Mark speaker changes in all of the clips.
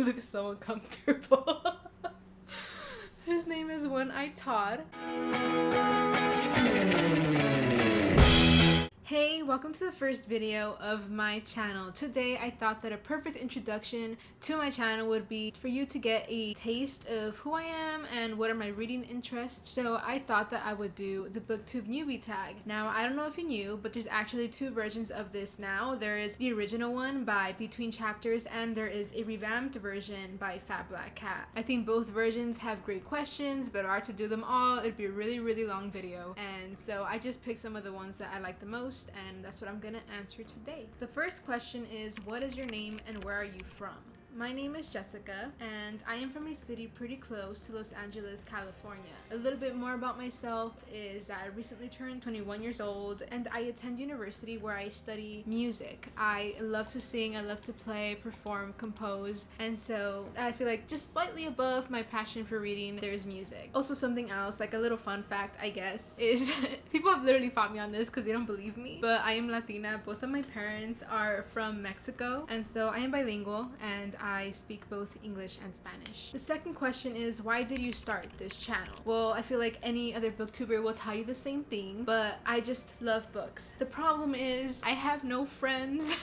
Speaker 1: You look so uncomfortable. His name is One-Eyed Todd. Hey, welcome to the first video of my channel. Today I thought that a perfect introduction to my channel would be for you to get a taste of who I am and what are my reading interests. So I thought that I would do the Booktube Newbie Tag. Now, I don't know if you knew, but there's actually two versions of this now. There is the original one by BetweenChapters and there is a revamped version by FatBlackCat. I think both versions have great questions, but if I were to do them all, it'd be a really long video. And so I just picked some of the ones that I like the most, and that's what I'm gonna answer today. The first question is, what is your name and where are you from? My name is Jessica, and I am from a city pretty close to Los Angeles, California. A little bit more about myself is that I recently turned 21 years old, and I attend university where I study music. I love to sing, I love to play, perform, compose, and so I feel like just slightly above my passion for reading, there's music. Also, something else, like a little fun fact, I guess, is people have literally fought me on this because they don't believe me, but I am Latina. Both of my parents are from Mexico, and so I am bilingual, and I speak both English and Spanish. The second question is, why did you start this channel? Well, I feel like any other booktuber will tell you the same thing, but I just love books. The problem is I have no friends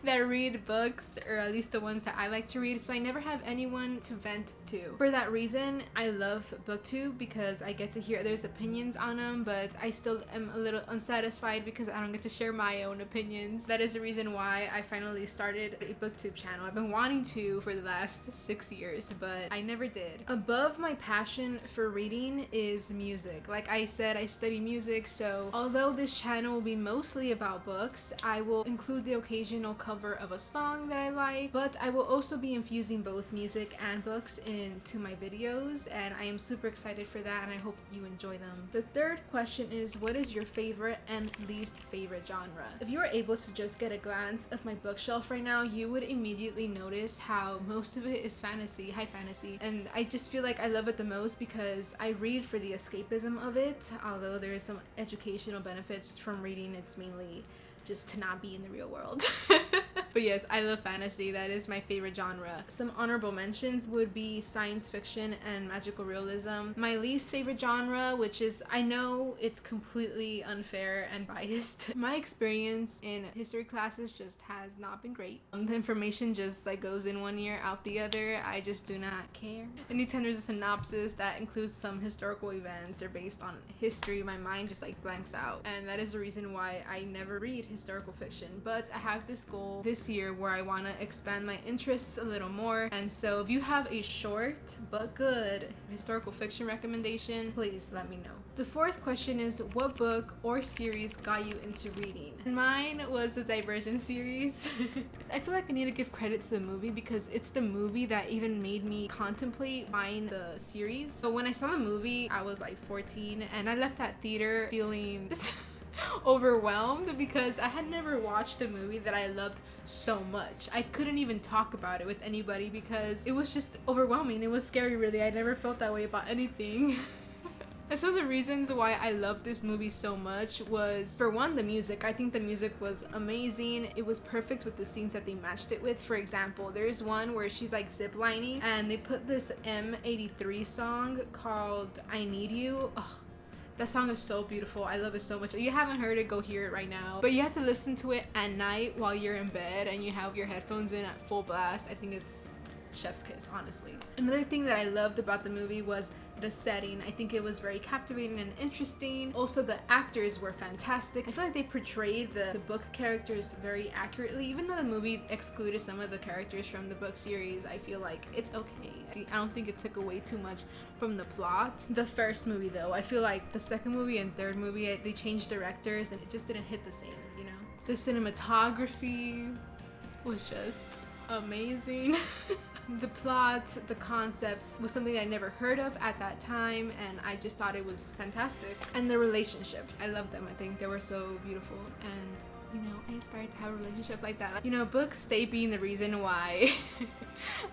Speaker 1: that read books, or at least the ones that I like to read, so I never have anyone to vent to. For that reason, I love Booktube because I get to hear others' opinions on them, but I still am a little unsatisfied because I don't get to share my own opinions. That is the reason why I finally started a Booktube channel. I've been wanting to for the last 6 years, but I never did. Above my passion for reading is music. Like I said, I study music, so although this channel will be mostly about books, I will include the occasional cover of a song that I like, but I will also be infusing both music and books into my videos, and I am super excited for that, and I hope you enjoy them. The third question is, what is your favorite and least favorite genre? If you were able to just get a glance of my bookshelf right now, you would immediately notice how most of it is fantasy, high fantasy, and I just feel like I love it the most because I read for the escapism of it. Although there is some educational benefits from reading, it's mainly just to not be in the real world. But yes, I love fantasy. That is my favorite genre. Some honorable mentions would be science fiction and magical realism. My least favorite genre, which is, I know it's completely unfair and biased. My experience in history classes just has not been great. The information just like goes in one ear, out the other. I just do not care. Anytime there's a synopsis that includes some historical event or based on history, my mind just like blanks out. And that is the reason why I never read historical fiction. But I have this goal this year where I want to expand my interests a little more, and so if you have a short but good historical fiction recommendation, please let me know. The fourth question is, what book or series got you into reading? Mine was the Divergent series. I feel like I need to give credit to the movie because it's the movie that even made me contemplate buying the series. So when I saw the movie, I was like 14, and I left that theater feeling overwhelmed because I had never watched a movie that I loved so much. I couldn't even talk about it with anybody because it was just overwhelming. It was scary, really. I never felt that way about anything. And some of the reasons why I love this movie so much was, for one, the music. I think the music was amazing. It was perfect with the scenes that they matched it with. For example, there's one where she's like ziplining and they put this M83 song called I Need You. Ugh. That song is so beautiful. I love it so much. If you haven't heard it, go hear it right now. But you have to listen to it at night while you're in bed and you have your headphones in at full blast. I think it's chef's kiss, honestly. Another thing that I loved about the movie was the setting. I think it was very captivating and interesting. Also, the actors were fantastic. I feel like they portrayed the book characters very accurately. Even though the movie excluded some of the characters from the book series, I feel like it's okay. I don't think it took away too much from the plot. The first movie though, I feel like the second movie and third movie, they changed directors and it just didn't hit the same, you know? The cinematography was just amazing. The plot, the concepts was something I never heard of at that time, and I just thought it was fantastic. And the relationships, I love them. I think they were so beautiful, and you know, I aspire to have a relationship like that. You know, books, they being the reason why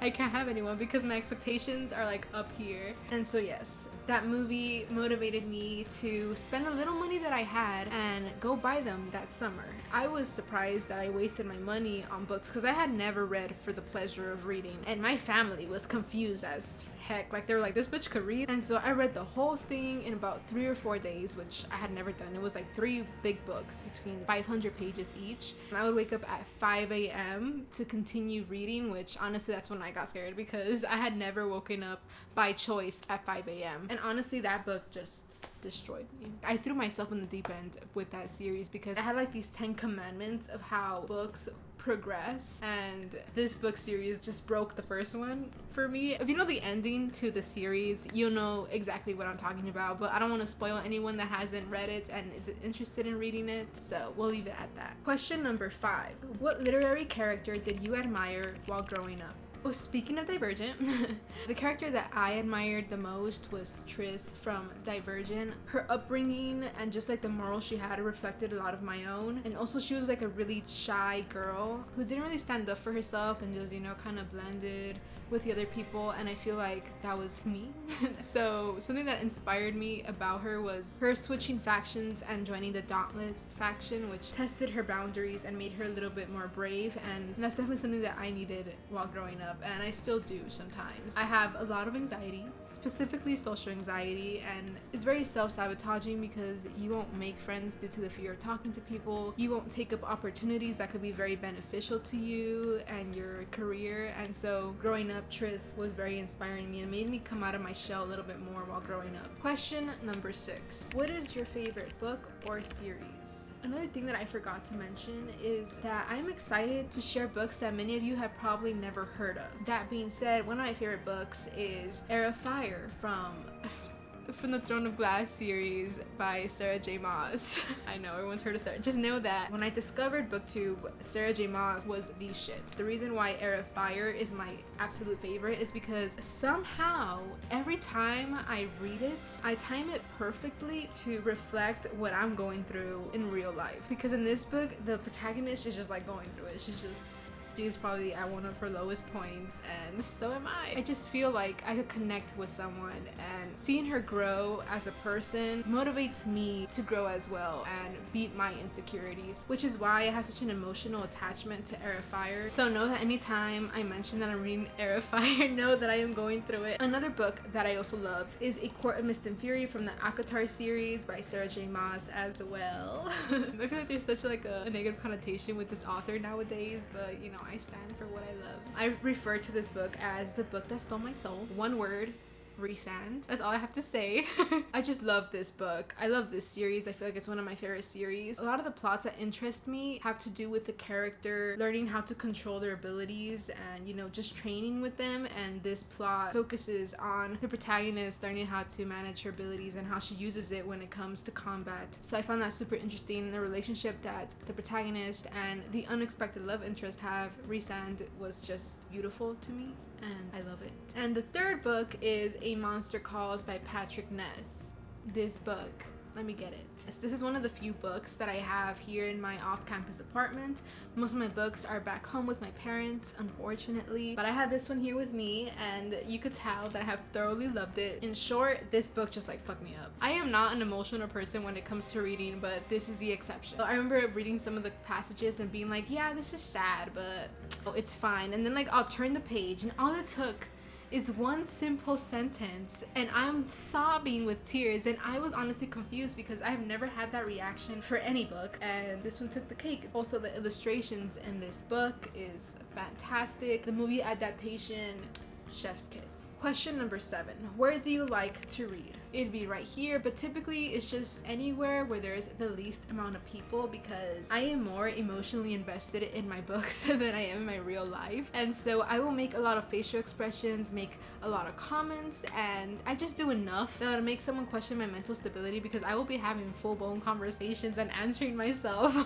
Speaker 1: I can't have anyone because my expectations are like up here. And so yes, that movie motivated me to spend the little money that I had and go buy them that summer. I was surprised that I wasted my money on books because I had never read for the pleasure of reading, and my family was confused as heck. Like, they were like, this bitch could read. And so I read the whole thing in about 3 or 4 days, which I had never done. It was like 3 big books between 500 pages each. And I would wake up at 5 a.m. to continue reading, which honestly that's when I got scared because I had never woken up by choice at 5 a.m. And honestly, that book just destroyed me. I threw myself in the deep end with that series because I had like these 10 commandments of how books progress, and this book series just broke the first one for me. If you know the ending to the series, you'll know exactly what I'm talking about, but I don't want to spoil anyone that hasn't read it and is interested in reading it, so we'll leave it at that. Question number 5. What literary character did you admire while growing up? Oh, speaking of Divergent, the character that I admired the most was Tris from Divergent. Her upbringing and just like the morals she had reflected a lot of my own. And also she was like a really shy girl who didn't really stand up for herself and just, you know, kind of blended with the other people, and I feel like that was me. So something that inspired me about her was her switching factions and joining the Dauntless faction, which tested her boundaries and made her a little bit more brave, and that's definitely something that I needed while growing up, and I still do sometimes. I have a lot of anxiety, specifically social anxiety, and it's very self-sabotaging because you won't make friends due to the fear of talking to people. You won't take up opportunities that could be very beneficial to you and your career, and so growing up, Tris was very inspiring me and made me come out of my shell a little bit more while growing up. Question number 6. What is your favorite book or series? Another thing that I forgot to mention is that I'm excited to share books that many of you have probably never heard of. That being said, one of my favorite books is Heir of Fire from the Throne of Glass series by Sarah J. Maas. I know everyone's heard of Sarah. Just know that when I discovered Booktube, Sarah J. Maas was the shit. The reason why Heir of Fire is my absolute favorite is because somehow every time I read it, I time it perfectly to reflect what I'm going through in real life. Because in this book, the protagonist is just like going through it. She's probably at one of her lowest points, and so am I. I just feel like I could connect with someone, and seeing her grow as a person motivates me to grow as well and beat my insecurities, which is why I have such an emotional attachment to Heir of Fire. So know that anytime I mention that I'm reading Heir of Fire, know that I am going through it. Another book that I also love is A Court of Mist and Fury from the Akatar series by Sarah J. Maas as well. I feel like there's such like a negative connotation with this author nowadays, but you know, I stand for what I love. I refer to this book as the book that stole my soul. One word: Resand. That's all I have to say. I just love this book. I love this series. I feel like it's one of my favorite series. A lot of the plots that interest me have to do with the character learning how to control their abilities and, you know, just training with them, and this plot focuses on the protagonist learning how to manage her abilities and how she uses it when it comes to combat. So I found that super interesting. The relationship that the protagonist and the unexpected love interest have, Resand, was just beautiful to me, and I love it. And the third book is A Monster Calls by Patrick Ness. This book, let me get it. This is one of the few books that I have here in my off-campus apartment. Most of my books are back home with my parents, unfortunately, but I have this one here with me, and you could tell that I have thoroughly loved it. In short, this book just like fucked me up. I am not an emotional person when it comes to reading, but this is the exception. I remember reading some of the passages and being like, yeah, this is sad, but it's fine. And then like I'll turn the page, and all it took is one simple sentence and I'm sobbing with tears, and I was honestly confused because I've never had that reaction for any book, and this one took the cake. Also, the illustrations in this book is fantastic. The movie adaptation, chef's kiss. Question number 7. Where do you like to read? It'd be right here, but typically it's just anywhere where there's the least amount of people, because I am more emotionally invested in my books than I am in my real life. And so I will make a lot of facial expressions, make a lot of comments, and I just do enough to make someone question my mental stability, because I will be having full-blown conversations and answering myself.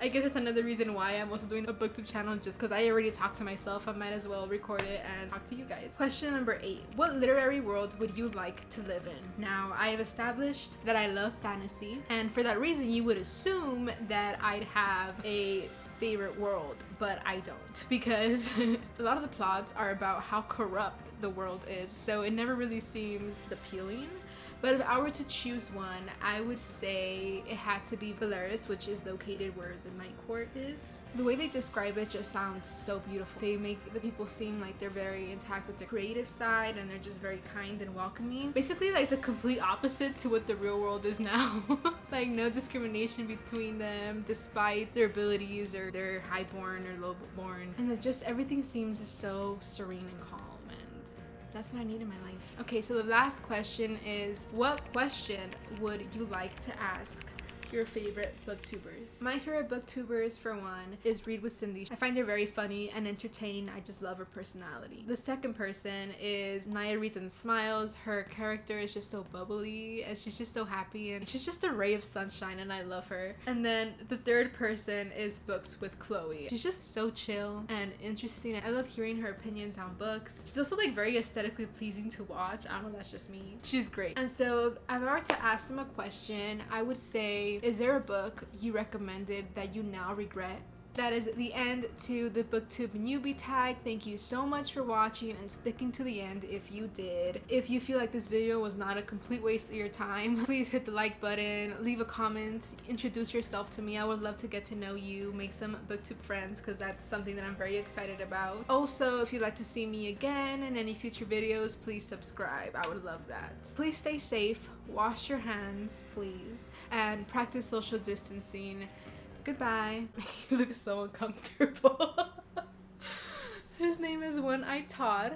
Speaker 1: I guess it's another reason why I'm also doing a booktube channel, just because I already talk to myself. I might as well record it and talk to you guys. Question number 8. What literary world would you like to live in? Now, I have established that I love fantasy, and for that reason you would assume that I'd have a favorite world, but I don't, because a lot of the plots are about how corrupt the world is, so it never really seems appealing. But if I were to choose one, I would say it had to be Valeris, which is located where the Night Court is. The way they describe it just sounds so beautiful. They make the people seem like they're very intact with their creative side, and they're just very kind and welcoming. Basically like the complete opposite to what the real world is now. Like no discrimination between them despite their abilities or they're highborn or lowborn. And just everything seems so serene and calm. That's what I need in my life. Okay, so the last question is, what question would you like to ask your favorite booktubers? My favorite booktubers, for one, is Read with Cindy. I find her very funny and entertaining. I just love her personality. The second person is Naya Reads and Smiles. Her character is just so bubbly and she's just so happy and she's just a ray of sunshine and I love her. And then the third person is Books with Chloe. She's just so chill and interesting. I love hearing her opinions on books. She's also like very aesthetically pleasing to watch. I don't know, that's just me. She's great. And so if I were to ask them a question, I would say, is there a book you recommended that you now regret? That is the end to the Booktube Newbie Tag. Thank you so much for watching and sticking to the end if you did. If you feel like this video was not a complete waste of your time, please hit the like button, leave a comment, introduce yourself to me. I would love to get to know you, make some Booktube friends, because that's something that I'm very excited about. Also, if you'd like to see me again in any future videos, please subscribe. I would love that. Please stay safe, wash your hands, please, and practice social distancing. Goodbye. He looks so uncomfortable. His name is One-Eyed Todd.